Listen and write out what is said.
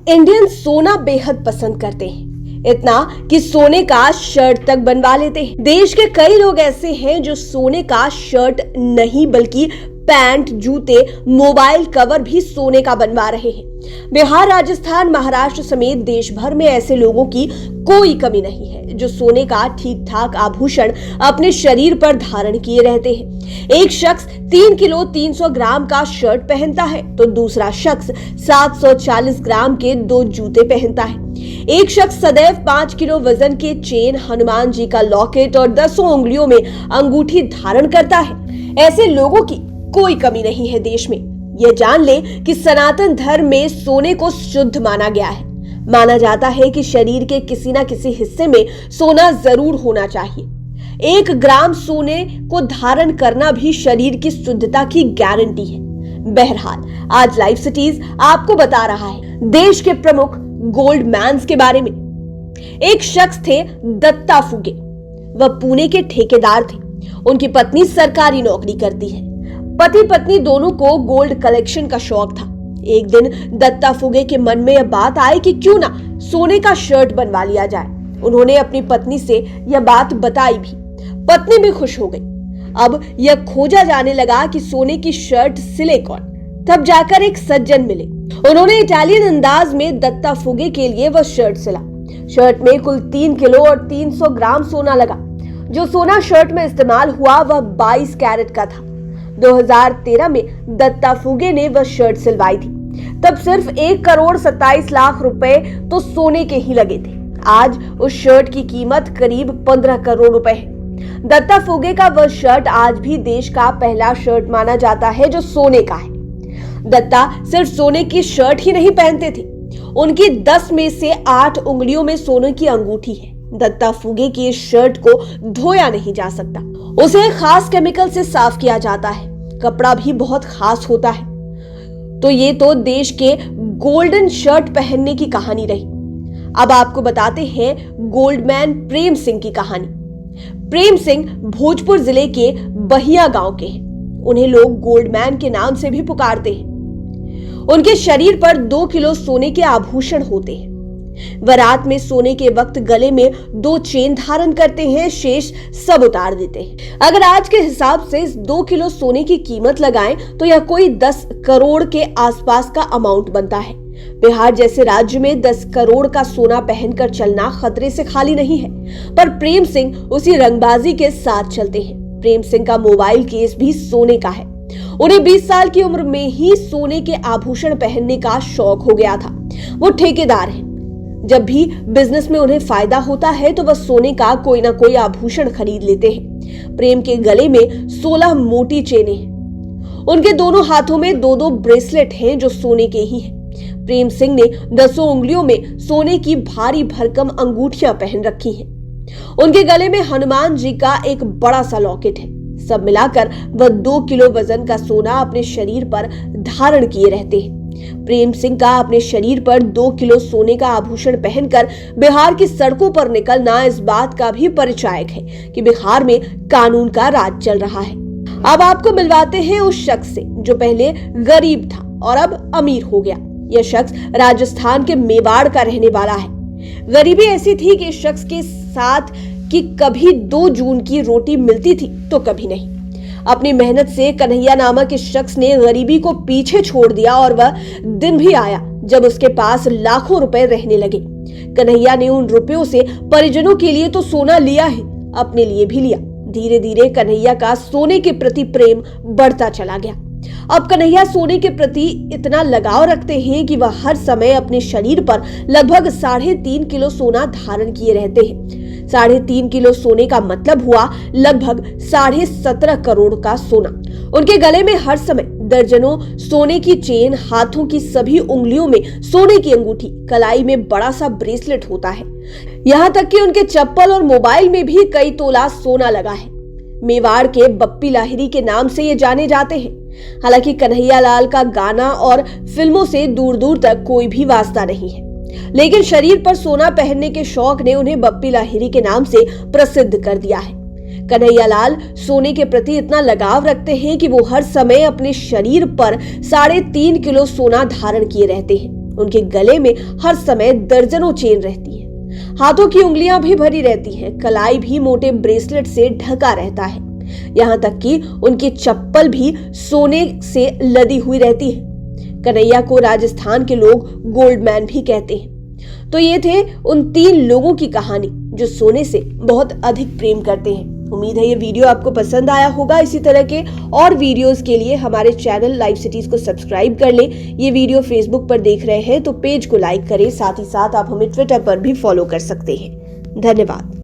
Indian सोना बेहद पसंद करते हैं, इतना कि सोने का शर्ट तक बनवा लेते हैं। देश के कई लोग ऐसे हैं जो सोने का शर्ट नहीं बल्कि पैंट, जूते, मोबाइल कवर भी सोने का बनवा रहे हैं। बिहार, राजस्थान, महाराष्ट्र समेत देश भर में ऐसे लोगों की कोई कमी नहीं है जो सोने का ठीक ठाक आभूषण अपने शरीर पर धारण किए रहते हैं। एक शख्स 3 किलो 300 ग्राम का शर्ट पहनता है तो दूसरा शख्स 740 ग्राम के 2 जूते पहनता है। एक शख्स सदैव 5 किलो वजन के चेन, हनुमान जी का लॉकेट और 10 उंगलियों में अंगूठी धारण करता है। ऐसे लोगों की कोई कमी नहीं है देश में। यह जान ले कि सनातन धर्म में सोने को शुद्ध माना गया है। माना जाता है कि शरीर के किसी न किसी हिस्से में सोना जरूर होना चाहिए। 1 ग्राम सोने को धारण करना भी शरीर की शुद्धता की गारंटी है। बहरहाल, आज लाइव सिटीज आपको बता रहा है देश के प्रमुख गोल्ड मैन्स के बारे में। एक शख्स थे दत्ता फुगे। वह पुणे के ठेकेदार थे। उनकी पत्नी सरकारी नौकरी करती है। पति पत्नी दोनों को गोल्ड कलेक्शन का शौक था। एक दिन दत्ता फुगे के मन में यह बात आई कि क्यों ना सोने का शर्ट बनवा लिया जाए। उन्होंने अपनी पत्नी से यह बात बताई भी। पत्नी भी खुश हो गई। अब यह खोजा जाने लगा कि सोने की शर्ट सिले कौन। तब जाकर एक सज्जन मिले। उन्होंने इटालियन अंदाज में दत्ता फुगे के लिए वह शर्ट सिला। शर्ट में कुल 3 किलो और 300 ग्राम सोना लगा। जो सोना शर्ट में इस्तेमाल हुआ वह 22 कैरेट का था। 2013 में दत्ता फुगे ने वह शर्ट सिलवाई थी। तब सिर्फ 1 करोड़ 27 लाख रुपए तो सोने के ही लगे थे। आज उस शर्ट की कीमत करीब 15 करोड़ रुपए है। दत्ता फुगे का वह शर्ट आज भी देश का पहला शर्ट माना जाता है जो सोने का है। दत्ता सिर्फ सोने की शर्ट ही नहीं पहनते थे। उनकी 10 में से 8 उंगलियों में सोने की अंगूठी है। दत्ता फुगे की इस शर्ट को धोया नहीं जा सकता। उसे खास केमिकल से साफ किया जाता है। कपड़ा भी बहुत खास होता है। तो ये तो देश के गोल्डन शर्ट पहनने की कहानी रही। अब आपको बताते हैं गोल्डमैन प्रेम सिंह की कहानी। प्रेम सिंह भोजपुर जिले के बहिया गांव के हैं। उन्हें लोग गोल्डमैन के नाम से भी पुकारते हैं। उनके शरीर पर 2 किलो सोने के आभूषण होते हैं। वह रात में सोने के वक्त गले में 2 चेन धारण करते हैं, शेष सब उतार देते हैं। अगर आज के हिसाब से इस 2 किलो सोने की कीमत लगाएं तो यह कोई 10 करोड़ के आसपास का अमाउंट बनता है। बिहार जैसे राज्य में 10 करोड़ का सोना पहनकर चलना खतरे से खाली नहीं है, पर प्रेम सिंह उसी रंगबाजी के साथ चलते हैं। प्रेम सिंह का मोबाइल केस भी सोने का है। उन्हें 20 साल की उम्र में ही सोने के आभूषण पहनने का शौक हो गया था। वो ठेकेदार हैं। जब भी बिजनेस में उन्हें फायदा होता है तो वह सोने का कोई ना कोई आभूषण खरीद लेते हैं। प्रेम के गले में 16 मोटी चेनें हैं। उनके दोनों हाथों में 2-2 ब्रेसलेट हैं जो सोने के ही हैं। प्रेम सिंह ने 10 उंगलियों में सोने की भारी भरकम अंगूठियां पहन रखी हैं। उनके गले में हनुमान जी का एक बड़ा सा लॉकेट है। सब मिलाकर वह 2 किलो वजन का सोना अपने शरीर पर धारण किए रहते हैं। प्रेम सिंह का अपने शरीर पर 2 किलो सोने का आभूषण पहनकर बिहार की सड़कों पर निकलना इस बात का भी परिचायक है कि बिहार में कानून का राज चल रहा है। अब आपको मिलवाते हैं उस शख्स से जो पहले गरीब था और अब अमीर हो गया। यह शख्स राजस्थान के मेवाड़ का रहने वाला है। गरीबी ऐसी थी कि इस शख्स के साथ कि कभी 2 जून की रोटी मिलती थी तो कभी नहीं। अपनी मेहनत से कन्हैया नामक इस शख्स ने गरीबी को पीछे छोड़ दिया और वह दिन भी आया जब उसके पास लाखों रुपए रहने लगे। कन्हैया ने उन रुपयों से परिजनों के लिए तो सोना लिया है, अपने लिए भी लिया। धीरे धीरे कन्हैया का सोने के प्रति प्रेम बढ़ता चला गया। अब कन्हैया सोने के प्रति इतना लगाव रखते हैं कि वह हर समय अपने शरीर पर लगभग 3.5 किलो सोना धारण किए रहते हैं। 3.5 किलो सोने का मतलब हुआ लगभग 17.5 करोड़ का सोना। उनके गले में हर समय दर्जनों सोने की चेन, हाथों की सभी उंगलियों में सोने की अंगूठी, कलाई में बड़ा सा ब्रेसलेट होता है। यहाँ तक कि उनके चप्पल और मोबाइल में भी कई तोला सोना लगा है। मेवाड़ के बप्पी लाहिरी के नाम से ये जाने जाते हैं। हालांकि कन्हैया लाल का गाना और फिल्मों से दूर दूर तक कोई भी वास्ता नहीं है, लेकिन शरीर पर सोना पहनने के शौक ने उन्हें बप्पी लाहिरी के नाम से प्रसिद्ध कर दिया है। कन्हैया लाल सोने के प्रति इतना लगाव रखते हैं कि वो हर समय अपने शरीर पर 3.5 किलो सोना धारण किए रहते हैं। उनके गले में हर समय दर्जनों चेन रहती है, हाथों की उंगलियां भी भरी रहती हैं, कलाई भी मोटे ब्रेसलेट से ढका रहता है, यहाँ तक कि उनकी चप्पल भी सोने से लदी हुई रहती है। कन्हैया को राजस्थान के लोग गोल्डमैन भी कहते हैं। तो ये थे उन 3 लोगों की कहानी जो सोने से बहुत अधिक प्रेम करते हैं। उम्मीद है ये वीडियो आपको पसंद आया होगा। इसी तरह के और वीडियोस के लिए हमारे चैनल लाइव सिटीज को सब्सक्राइब कर लें। ये वीडियो फेसबुक पर देख रहे हैं तो पेज को लाइक करें, साथ ही साथ आप हमें ट्विटर पर भी फॉलो कर सकते हैं। धन्यवाद।